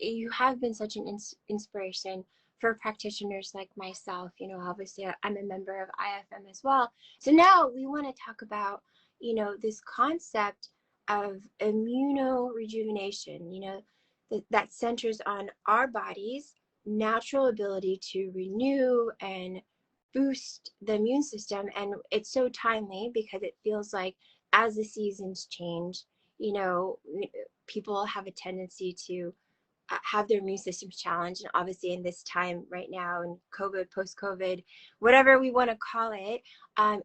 you have been such an inspiration for practitioners like myself. You know, obviously I'm a member of IFM as well. So now we want to talk about, you know, this concept of immuno-rejuvenation, you know, that centers on our body's natural ability to renew and boost the immune system. And it's so timely because it feels like as the seasons change, you know, people have a tendency to have their immune systems challenged. And obviously in this time right now, in COVID, post-COVID, whatever we want to call it,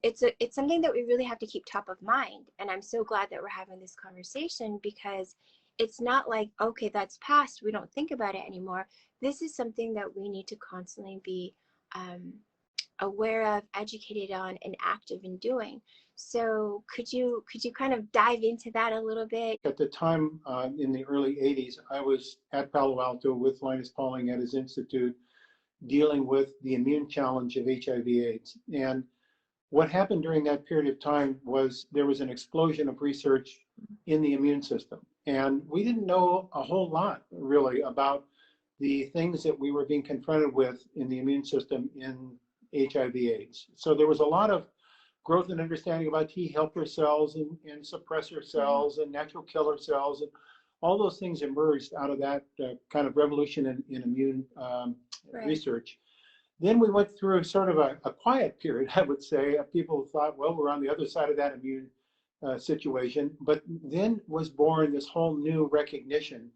it's something that we really have to keep top of mind. And I'm so glad that we're having this conversation, because it's not like, okay, that's past, we don't think about it anymore. This is something that we need to constantly be aware of, educated on, and active in doing. So could you kind of dive into that a little bit? At the time, in the early 80s, I was at Palo Alto with Linus Pauling at his institute, dealing with the immune challenge of HIV/AIDS. And what happened during that period of time was there was an explosion of research in the immune system. And we didn't know a whole lot, really, about the things that we were being confronted with in the immune system in HIV/AIDS. So there was a lot of growth and understanding about T helper cells and suppressor cells and natural killer cells, and all those things emerged out of that kind of revolution in immune research. Then we went through sort of a quiet period, I would say. People thought, well, we're on the other side of that immune situation. But then was born this whole new recognition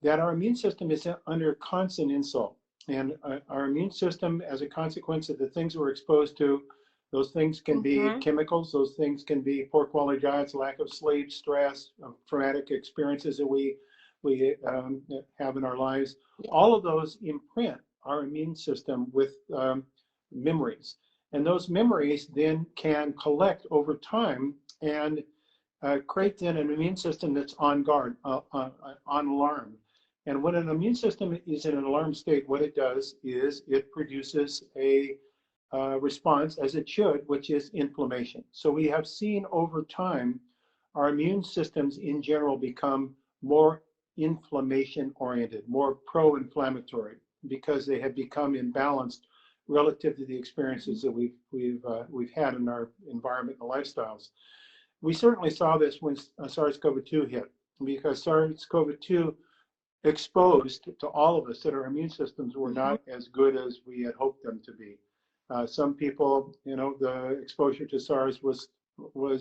that our immune system is under constant insult. And our immune system, as a consequence of the things we're exposed to, those things can be chemicals, those things can be poor quality diets, lack of sleep, stress, traumatic experiences that we have in our lives. All of those imprint our immune system with memories. And those memories then can collect over time and create then an immune system that's on guard, on alarm. And when an immune system is in an alarm state, what it does is it produces a response, as it should, which is inflammation. So we have seen over time our immune systems in general become more inflammation oriented, more pro-inflammatory, because they have become imbalanced relative to the experiences that we've had in our environment and lifestyles. We certainly saw this when SARS-CoV-2 hit, because SARS-CoV-2 exposed to all of us that our immune systems were not as good as we had hoped them to be. Some people, you know, the exposure to SARS was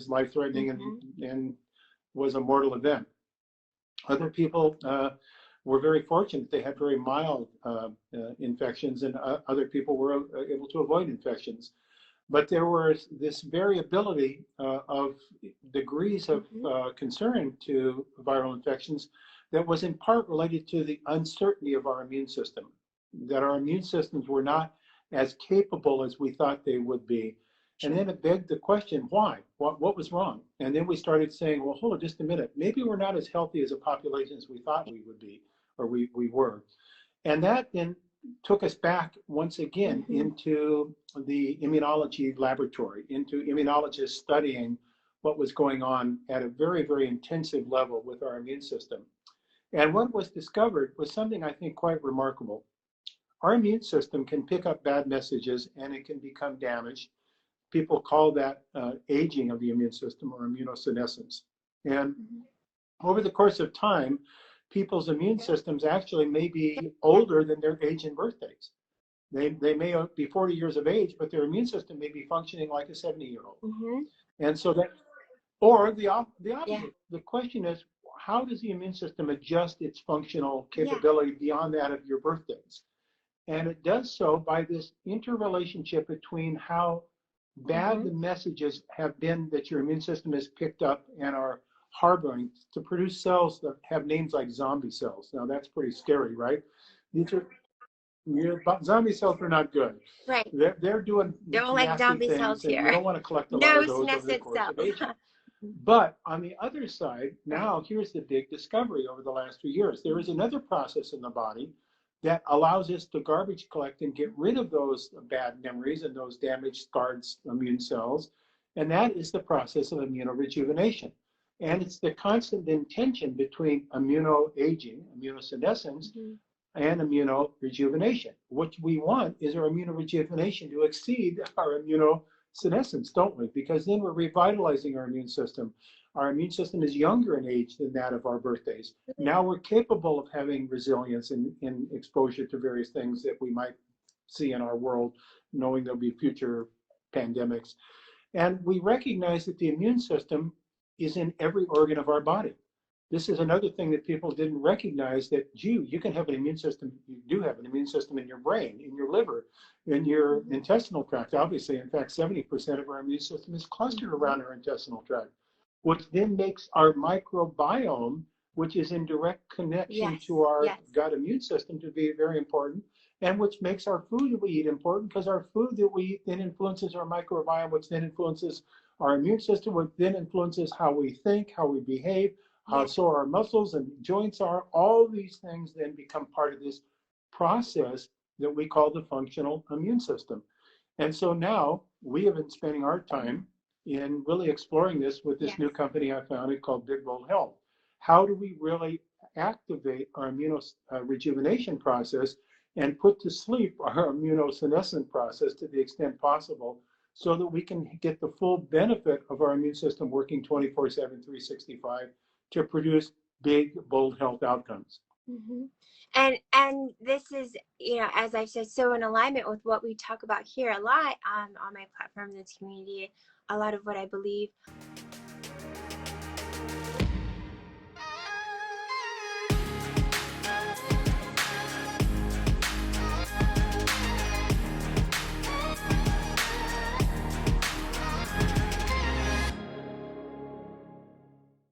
life-threatening and was a mortal event. Other people were very fortunate. They had very mild infections, and other people were able to avoid infections. But there was this variability of degrees of concern to viral infections that was in part related to the uncertainty of our immune system, that our immune systems were not as capable as we thought they would be. And then it begged the question, why? What was wrong? And then we started saying, well, hold on just a minute. Maybe we're not as healthy as a population as we thought we would be, or we were. And that then took us back once again into the immunology laboratory, into immunologists studying what was going on at a very, very intensive level with our immune system. And what was discovered was something I think quite remarkable. Our immune system can pick up bad messages and it can become damaged. People call that aging of the immune system, or immunosenescence. And over the course of time, people's immune systems actually may be older than their age and birthdays. They may be 40 years of age, but their immune system may be functioning like a 70-year-old. And so that, or the opposite. The question is, how does the immune system adjust its functional capability beyond that of your birthdays? And it does so by this interrelationship between how bad the messages have been that your immune system has picked up and are harboring to produce cells that have names like zombie cells. Now that's pretty scary, right? These are zombie cells are not good. Right. They're doing don't like zombie cells here. You don't want to collect a lot of those over the course of aging. But on the other side, now here's the big discovery over the last few years. There is another process in the body that allows us to garbage collect and get rid of those bad memories and those damaged, scarred immune cells. And that is the process of immuno-rejuvenation. And it's the constant tension between immunoaging, immunosenescence, and immunorejuvenation. What we want is our immunorejuvenation to exceed our immunosenescence, don't we? Because then we're revitalizing our immune system. Our immune system is younger in age than that of our birthdays. Now we're capable of having resilience in exposure to various things that we might see in our world, knowing there'll be future pandemics. And we recognize that the immune system is in every organ of our body. This is another thing that people didn't recognize, that, gee, you can have an immune system. You do have an immune system in your brain, in your liver, in your intestinal tract. Obviously, in fact, 70% of our immune system is clustered around our intestinal tract, which then makes our microbiome, which is in direct connection to our gut immune system, to be very important, and which makes our food that we eat important, because our food that we eat then influences our microbiome, which then influences our immune system, which then influences how we think, how we behave, how sore our muscles and joints are. All these things then become part of this process that we call the functional immune system. And so now we have been spending our time in really exploring this with this new company I founded called Big Bold Health. How do we really activate our immunorejuvenation process and put to sleep our immunosenescent process to the extent possible, so that we can get the full benefit of our immune system working 24/7, 365 to produce big, bold health outcomes. And this is, as I've said, so in alignment with what we talk about here a lot on my platform, in this community, a lot of what I believe.